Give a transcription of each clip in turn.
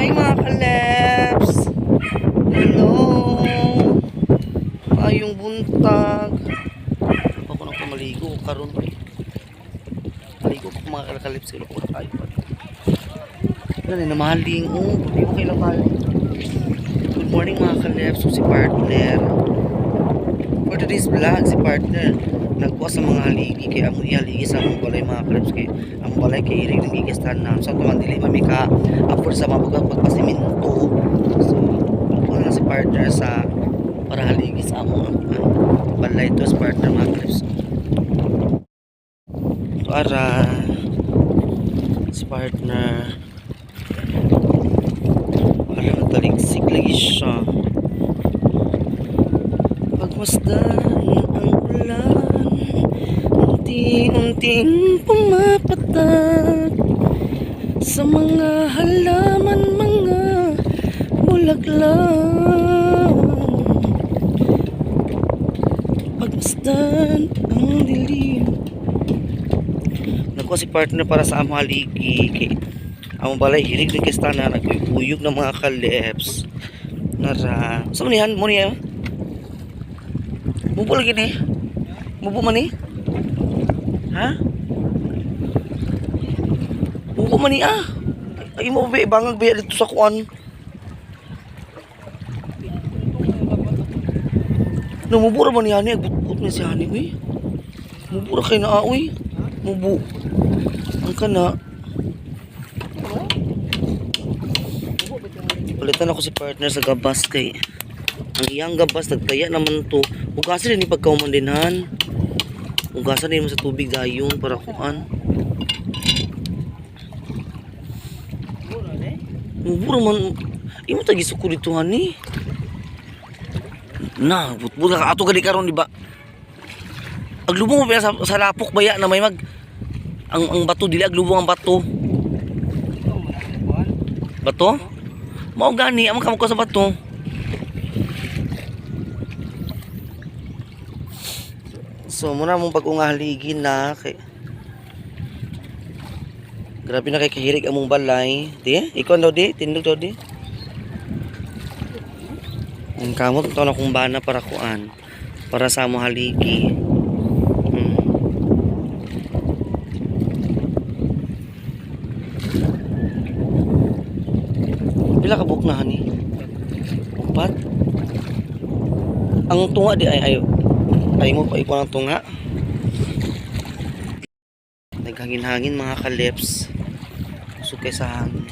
Hi mga kalebs! Hello! Ayong buntag. Ako na po maligo karon. Maligo ko mga kalebs. Ilo ko tayo pa. Yan na mahaling. Hindi ko kailang mahaling. Good morning mga kalebs. So, si partner. For today's vlog, si partner nagkuha sa mga haligi kay amo ihaligi sa among balay mga kalebs kay ang balay kay irig ng gigastan na so tuman dili mami ka afford sa mga pagpasiminto. So nagkuha na si partner sa para haligi sa among balay to sa partner mga kalebs. Para si partner para nagtaligsik lagi siya pagmasdan ang ulan unti-unting pumapatak sa mga halaman, mga bulaklak. Pagmasdan ang dilim. Nakuha si partner para sa among haligi kay among balay hilig ng kistana nagkuyog ng mga kalebs nara sa manihan mo niya mubo lagi ni mubo man ni ha? Buko man ni ay mo ba ibangag ba dito sa kuan? Namubura man ni Hani, agbutbut na si Hani, uy. Mubura kay na uy. Mubu. Ang kana. Palitan ako si partner sa gabas kay ang iyang gabas nagtaya naman to. Hugasan din ni pagkaumandinhan. Hugasan din mo sa tubig dayon para kuan. Mubura man. Imo tagi suko dito Hani. Na, butbut ka ato gadi karon di ba? Aglubong mo pa sa lapok baya na may mag ang bato dili aglubong ang bato. Bato? Mao gani amang kamko sa bato. So muna mong pag-ungahaligi na kay grabe na kay kahirig among balay. Di? Ikaw daw di? Tindog daw di? Ang kamot ito na kung bana para kuan. Para sa among haligi. Pila ka buok na Hani? Upat? Ang tunga di ay mo pa ikuha ng tunga. Naghangin-hangin mga kaleps. Sukay sa hangin.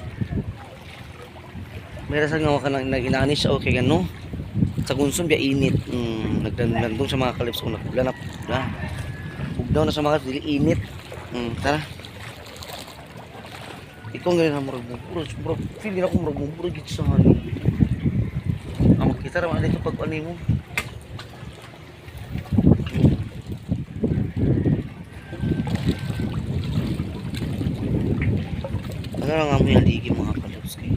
Meron sa nga ka nag-inaani siya okay gano. Sa konsum biya init. Naglandong sa mga kaleps kung nakubla na pugla. Pugdaw na sa mga dili init. Tara. Ikaw nga rin na murag-murag. Feel din ako murag-murag dito sa hangin. Makita naman dito pag-ani mo. Ano lang nga mo yung haligi mga kalabs kayo.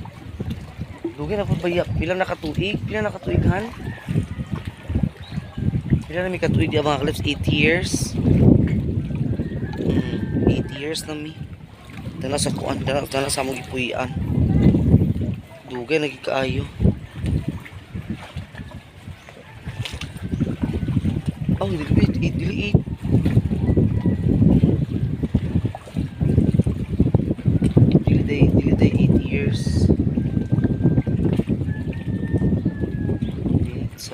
Dugi na po ba pila nakatuig? Pila nakatuigan? Pila na may katuig yung mga kalabs? 8 years? 8 years na mi. Dala sa kuan, dala sa mong ipuyan. Dugi nagikaayo. Oh, dili 8. Dili 8 years. It's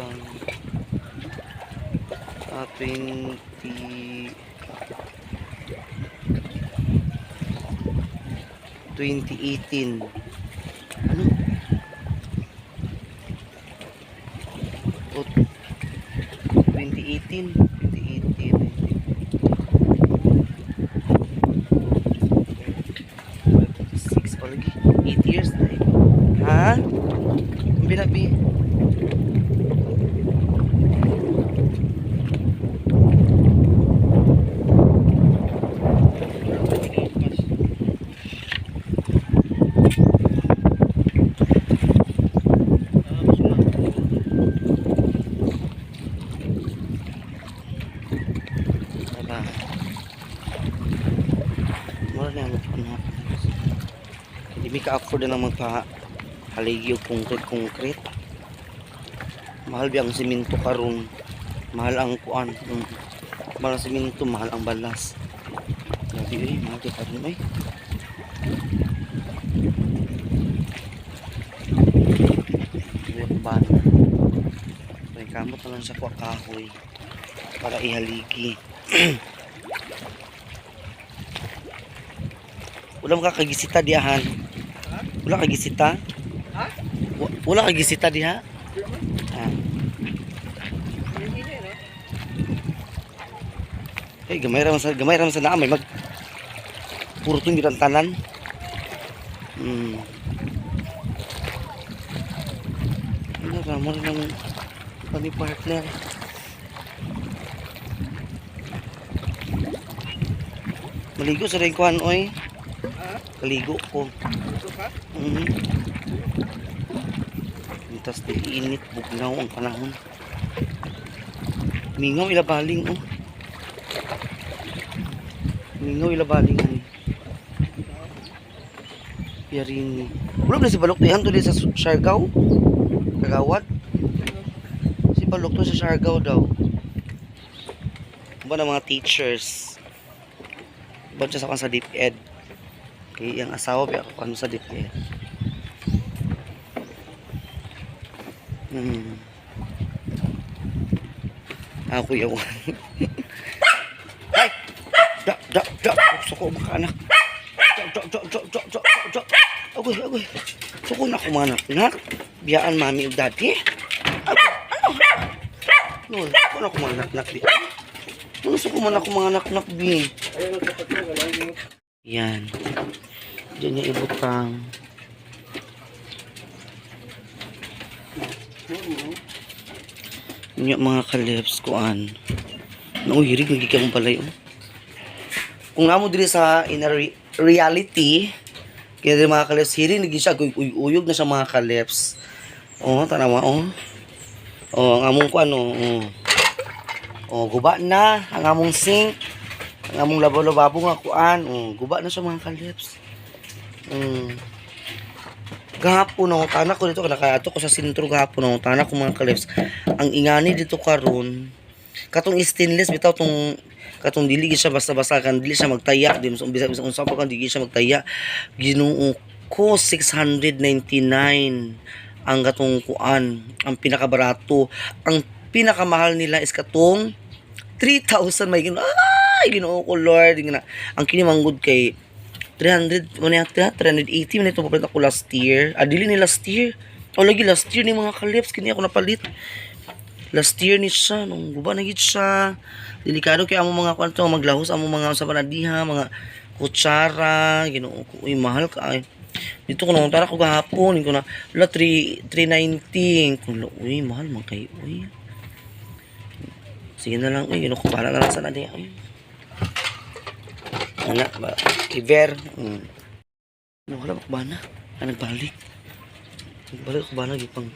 2018. Ano? Oh, 2018. 6 palagi. 8 years na eh. Ha? Binabi. Mura na mo. Hindi ka afford na magpa Haligi og concrete. Mahal biyang simento karon. Mahal ang kuan. Mahal ang simento, mahal ang balas. Grabe mahal kay karon Ban. May kamot na lang sa kahoy para ihaligi. Wala makakagisita diyahan. Wala kagisita? Ha? Wala kagisita diha? Ah. Eh, gamay ra man sa naamay mag puro tong tanan. Ano ra mo lang kami partner. Maligo sa rin kuhan oy. Kaligo ko. Tapos init, bugnaw ang panahon. Mingaw ilabaling oh. Mingaw ilabaling ani. Yarini. Wala na si Balok dihan to sa Siargao. Kagawad. Si Balok to sa Siargao daw. Ba na mga teachers. Ba siya sa DepEd. Kaya yung asawa biya ako ano sa DepEd. Ako yawan. Ay! Da! Suko maka anak. Da. Agoy. Suko na ko mga anak. Biyaan mami o daddy. Ano? Suko na ko mga anak di. Ano suko man ako mga anak di. Yan. Diyan niya ibutang. Yung mga kalips kuan. Nauhirig nagiging balay oh. Kung namo diri sa in a reality, kaya diri mga kalips hiring nagigi siya uyog na sa mga kalips. Oh, tanawa oh. Oh, ang among kuan oh. Oh, guba na ang among sink. Ang among labaw-lababo nga kuan. Oh, guba na sa mga kalips. Gahapon ang tanak ko dito nakaadto ko sa sentro gahapon ang tanak ko mga kalips. Ang ingani dito karon katong stainless bitaw tong katong dili siya basta-basta kan dili siya magtaya di mo bisag unsa pa kan dili siya magtaya. Ginoo ko 699 ang katong kuan, ang pinakabarato. Ang pinakamahal nila is katong 3,000 may Ginoo ko Lord. Ang kini manggod kay 300 man yata 380 man ito papalit ako last year. Dili ni last year. O lagi last year ni mga kalips kini ako napalit. Last year ni siya nung guba na gid siya. Delikado kay amo mga kwanto maglahos amo mga sa panadiha, mga kutsara, Ginoo ko uy mahal ka ay. Dito ko nung tara ko gahapon ko na 390 ko uy mahal man kay uy. Sige na lang uy Ginoo ko bahala na lang sa nadi uy. Anak ba? Iver. Wala ko ba na? Nagbalik. Nagbalik ko ba na? Pang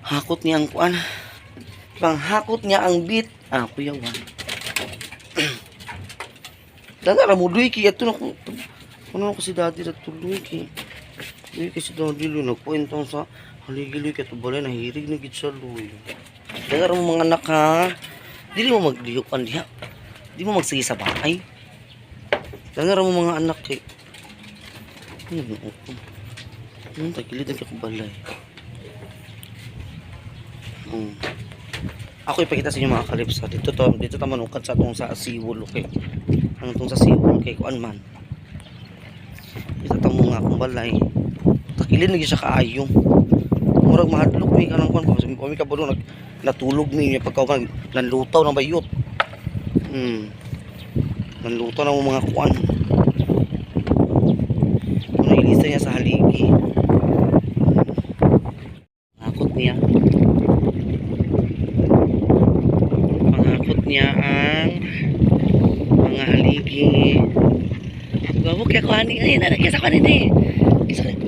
hakot niya ang kuan. Pang hakot niya ang bit. Kuya wan. Dala ramudoy ki ato na ko. Ano ko si daddy na tuloy ki. Dili kasi daddy lo nagkwento sa haligili ka to balay nahirig na gid sa luy. Dala ra mga anak ha. Dili mo magdiyukan diha. Di mo magsige sa bahay. Dala mo mga anak kay. Tagilid ang kakubalay. Ako ipakita sa inyo mga kalips. Dito ta manukat sa atong sa siwol okay. Ang atong sa siwol kay kuan man. Dito ta mo nga kubalay. Tagilid lagi siya kaayo. Murag mahadlok mi kanang kuan pa mi kabulo natulog mi pagka nanlutaw ng bayot. Nanluto na mo mga kuan. Nailista niya sa haligi. Pangakot niya. Pangakot niya ang mga haligi. Gawag kaya kuhan niya. Ay, nanagyan sa kuhan niya. Isa ka.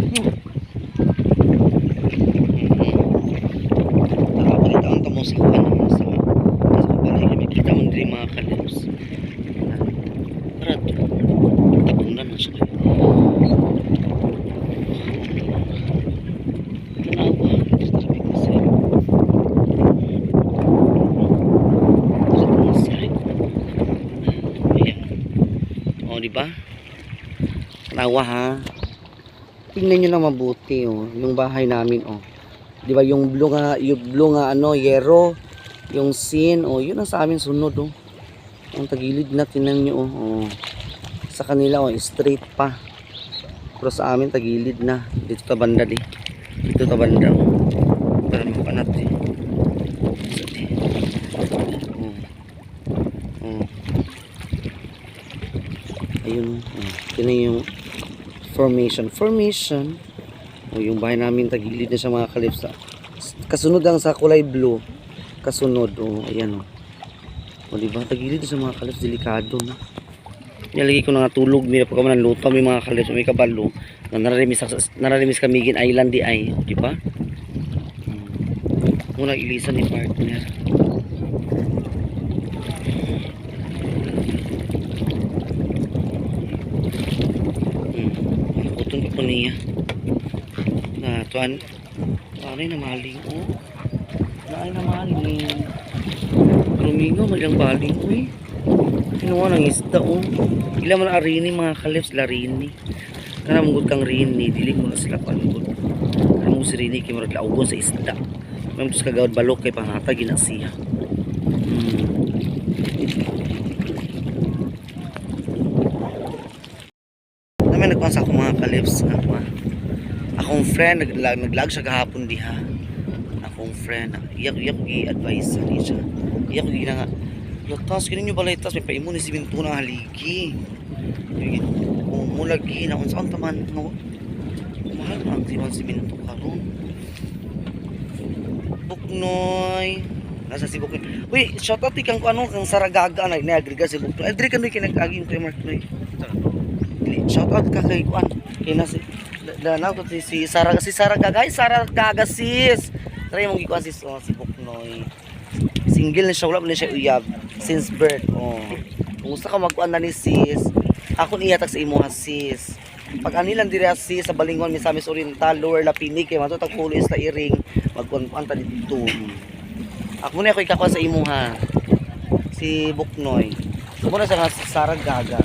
Nakapagita ang tamong sa kuhan. Sa balay kami. Kita mo din mga kalips. Tapunan na siya. di ba? Tanawa ha. Tingnan niyo lang mabuti oh, yung bahay namin oh. Di ba yung blue nga ano, yero, yung sin oh, yun ang sa amin sunod oh. Ang tagilid na tingnan niyo oh. Sa kanila oh, straight pa. Pero sa amin tagilid na. Dito ta banda di. Dito ta banda oh. Para mo kanat eh. Ayun tingnan yung formation o yung bahay namin tagilid na sa mga kalipsa. Kasunod lang sa kulay blue, kasunod ayan o diba tagilid sa mga kalips, delikado na. Nilagay ko na nga tulog mira pa kami ng luto may mga kalips may kabalo na nararimis kami gin island di ay diba muna ilisan ni partner. Utong ko niya na tuan ay na maling ay na maling rumingo malang baling kinuha ng isda ilan man arini mga kalips larini kana mungod kang rini dili mo na sila panugod kana mo si rini kay murag laugon sa isda may mus kagawad balok kay panghatag ina siya naman nagpasa ako mga kalips akong friend naglag siya gahapon diha akong friend iyak i-advise siya iyak na nga latas kinin nyo balay tas may paimo ni siminto na haligi mulagi na unsaan taman mahal na ang siminto karon Buknoy nasa si Buknoy uy shoutout ikang kung Saragaga na agrega si Buknoy adri kanoy kinag-agi yung kay Mark Noy shoutout ka kay kuan kay na si danaw ko si Saragaga Saragaga sis try mong gikuan sis si Buknoy single na siya wala na siya uyab since birth kung gusto ka magkuan na ni sis ako niyatak sa imo sis pag anilang dire sis sa Balingon Misamis Oriental Lower Lapinig kay matutag pulis sa iring magkuan ta dito ako na ako ikakuan sa imo ha si Buknoy mo na sa Saragaga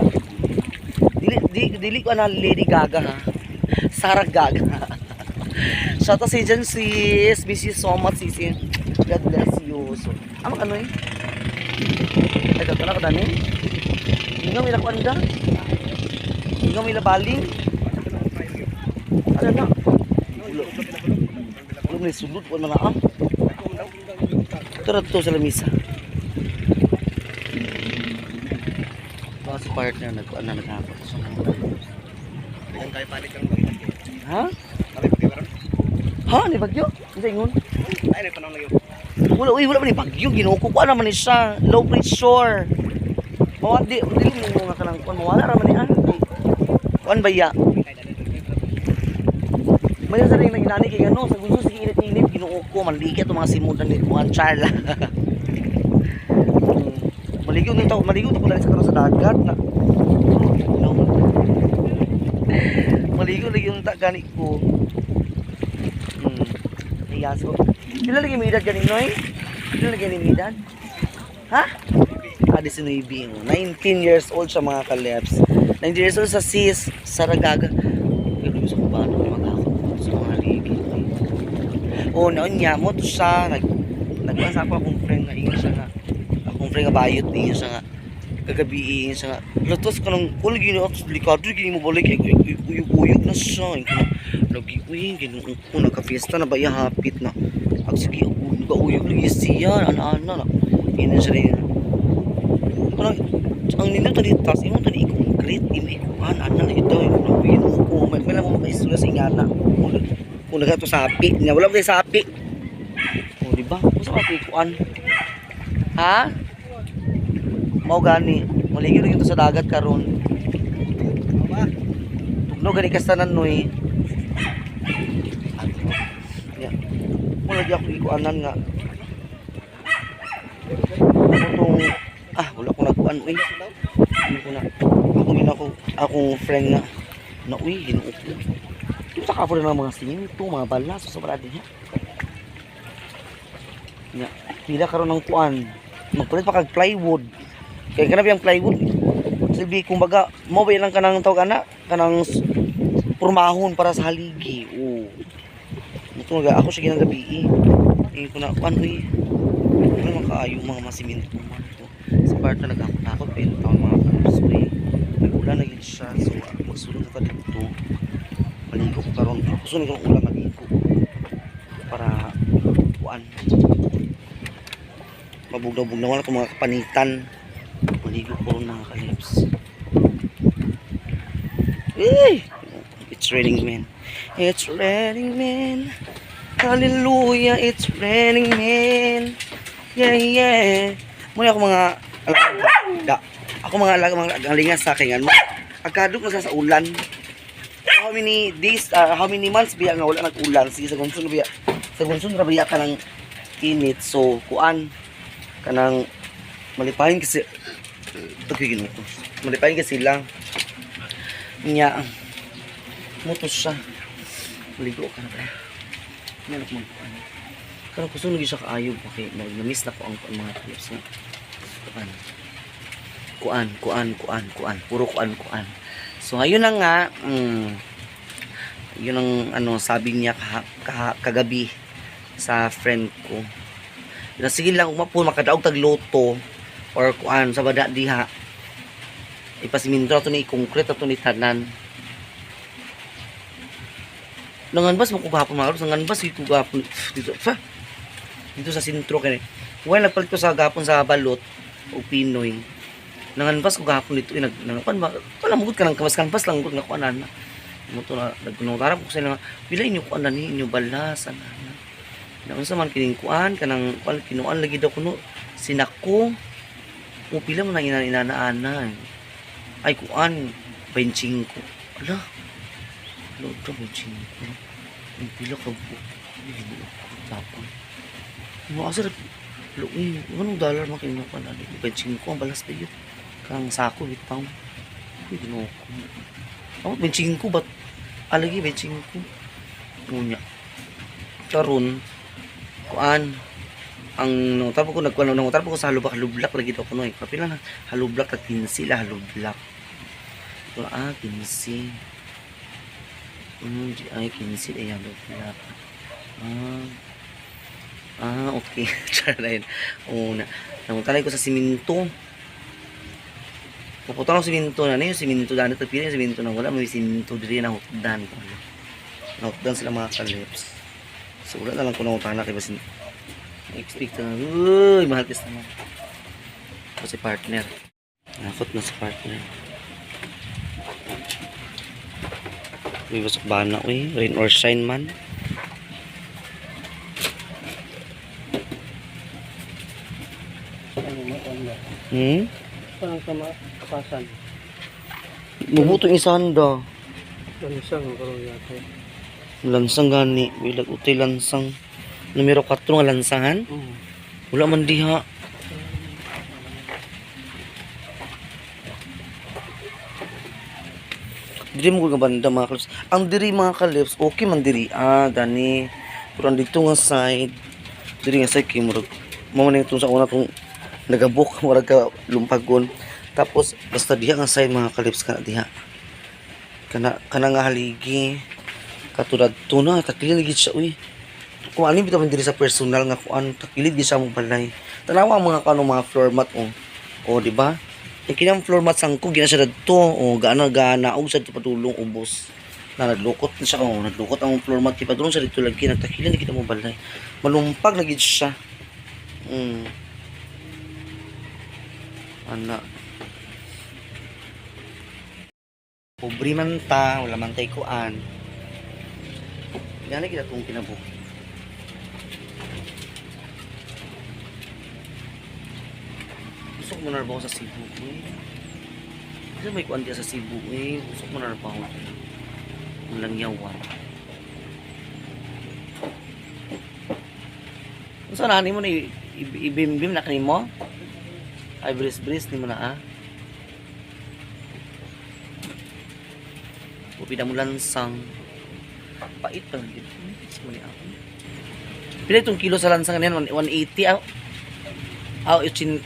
dili ko na Lady Gaga ha Saragaga shout out si Jen sis miss you so much sis God bless you so ano ay ito na ko dani hingaw ila ko anda hingaw ila baling ano na ulo ni sulod ko na tara to sa lamisa si partner nagkuan na naghapon so ang kay panik ang ha ha ni bagyo unsa ingon ay na panong lagi wala man ni bagyo ginuko ko naman ni siya low pressure mawala dili mo nga kanang kuan mawala ra man ni kuan baya may sa ring nang inani kay ano sa gusto sige init ginuko manliki ato mga simudan ni kuan charla maligo to dali sa karon sa dagat na maligo lagi yung gani ko iyaso pila lagi may edad gani noy pila lagi ni edad ha 19 years old sa mga kaleps 19 years old sa sis Saragaga pero gusto ko ba ano magkakot sa mga ligi noon niya mo to siya nagpasa ako akong friend na ingon siya nga akong friend nga bayot ingon siya nga kagabi ingon siya nga latos ka nang kung gini ako delikado gini mo balik uyog na siya nag-uwi gini kung nagka-fiesta na ba iya hapit na sige uyog lagi siya ana-ana na ina siya rin ang nindot tadi tas imo tadi concrete imo ikuan ana na ito ko may lang mo makaistorya sa ingana kung nagato sapi niya wala mo sapi di ba usa ka ikuan ha mao gani maligyo rin ito sa dagat karon no gani kastanan noy ya mo lagi ako ikuanan nga itong wala ko nagkuan uy hindi ko na akong friend na uy ginuok ito sa kapon ng mga simento mga balas sa sobrang din ya pila karon ng kuan magpalit pa kag plywood kaya kanap yung plywood silbi kumbaga mo ba lang kanang tawag ana kanang purmahon para sa haligi. Oo. Ito nga ako siya ginagabi ko na panoy. Ano makaayo mga masiminto man to. Sa part na nagakot pero taon mga kanusoy. Nag-ulan na yun siya. So magsulod na dito. Maligo ko karon. Gusto nyo ulan maligo. Para kuan. Mabugnaw-bugnaw wala ko mga kapanitan. Maligo ko rin mga kalips. Hey! It's raining men. It's raining men. Hallelujah, it's raining men. Yeah, yeah. Muna ako mga alaga. Ako mga alaga, mga alingas sa akin. Agkadok na sa ulan. How many days, how many months biya nga wala nag-ulan? Sige, sa gunsun biya. Sa gunsun na biya ka ng init. So, kuan. Kanang malipahin kasi. Ito ko malipahin kasi lang. Nya. Mutos siya. Maligo ka na ba? Yan ako magpuan. Karang gusto nyo siya kaayog. Okay, namiss na ko ang mga clips nga. Kuan. Puro kuan. So, ayun na nga. Yun ang ano, sabi niya kagabi sa friend ko. Sige lang, umapon, makadaog tagloto or kuan, sa bada diha. Ipasiminto ato ni concrete ato ni tanan. Nanganbas mo ko gahapon mga kalos, nanganbas dito gahapon dito sa sentro kani. Well, nagpalit ko sa gahapon sa balot o Pinoy. Nanganbas ko gahapon dito nangpan ba wala mugod ka nang kamas-kanpas lang gud nga kuanan. Mo to na nagkunong ko sa nga pila inyo kuanan ni inyo balas ana. Unsa man kining kuan kanang kuan kinuan lagi daw kuno sinako. O pila man nang inana-ana. Ay kuan 25. Ala. Loto mo chinko. Ang pila ka po. Tapon. Mo asar luin. Anong dollar makino pa na? 25 ang balas pa yun. Kang sako bitaw. Uy, ginoo ko. Ako 25 bat alagi 25. Ngunya. Karon kuan ang nangutap ko nangutap ko sa halubak lagi daw kuno. Kapila na halubak ta 15 la halubak. Ito 15. Ay, kinisid ay ano pala. Okay. Tsara yun. Una. Nanguntalay ko sa siminto. Pupunta ko sa siminto na. Ano yung siminto daan? Ito pili yung siminto na wala. May siminto diri na hukdan. Nahukdan sila mga kalips. So, wala na lang ko nanguntalay. Kaya basin. Expect na. Uy, mahal tis naman. Kasi partner. Nakot na sa partner. May basok bana, rain or shine man. Parang sama kapasan. Mabutong isanda. Lansang karon yata. Lansang gani, bilag utay lansang. Numero 4 nga lansangan. Wala man diha. Diri mo nga banda mga kalips. Ang diri mga kalips, okay man diri. Gani. Pero dito nga side. Diri nga side kay murag. Mamaning itong sa una itong nagabok. Murag ka lumpagon. Tapos basta diha nga side mga kalips ka diha. Kana nga haligi. Katulad to na. Takilid gid siya. Kung ano bitaw man diri sa personal nga kuan. Takilid gid siya mo balay. Tanawa ang mga kano mga floor mat. O diba? Yung kinang floor mat sangko, gina siya dito. O, ganaog sa patulong ubos. Na naglukot na siya. O, naglukot ang floor mat. Ipadulong sa dito lagi. Nagtakilan, hindi kita mo balay. Malumpag lagi siya. Anak. Pobre man ta. Wala man tayo kuan. Yan na kita itong kinabuk. Usok mo na ba sa Cebu kasi may kuan dia sa Cebu usok mo na ba ako ang langyawan saan na mo na ibim-bim na kanimo ay bris-bris ni mo na upida mo lansang pait pa rin pila itong kilo sa lansang yan 180 80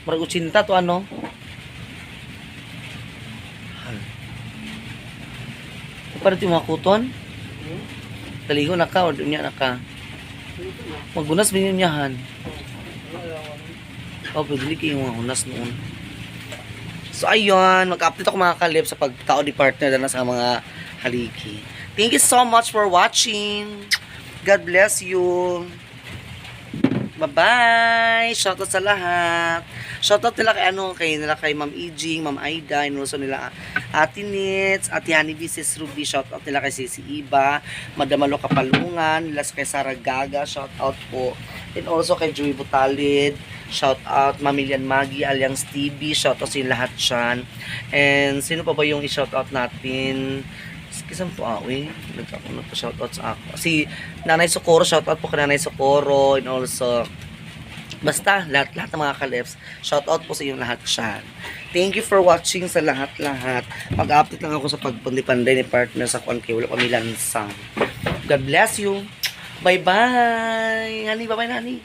marag 80 to ano Para ito yung mga kuton? Taligo na ka o dunya na ka? Magbunas ba yun yahan? Oh, pwede kayo mga hunas noon. So, ayun. Mag-update ako mga kalip sa pagtao di partner na sa mga haligi. Thank you so much for watching. God bless you. Bye-bye! Shoutout sa lahat. Shoutout nila kay Ma'am Ijing, Ma'am Aida, and also nila Ate Nits, Ate Honeybee, Sis Ruby, shoutout nila kay Sisi Iba, Madam Alo Kapalungan, nila kay Sarah Gaga, shoutout po. And also kay Joey Butalid, shoutout, Mamilian Maggie, Aliang Stevie, shoutout sa lahat dyan. And sino pa ba yung i-shoutout natin? Kisang po nagpa-shoutout sa ako. Si Nanay Socorro, shoutout po kay Nanay Socorro, and also basta lahat ng mga kalips, shoutout po sa inyong lahat dyan. Thank you for watching sa lahat. Mag-update lang ako sa pagpanday ni partner sa Kwan Kay wala kami lansang. God bless you. Bye-bye. Honey, bye-bye, honey.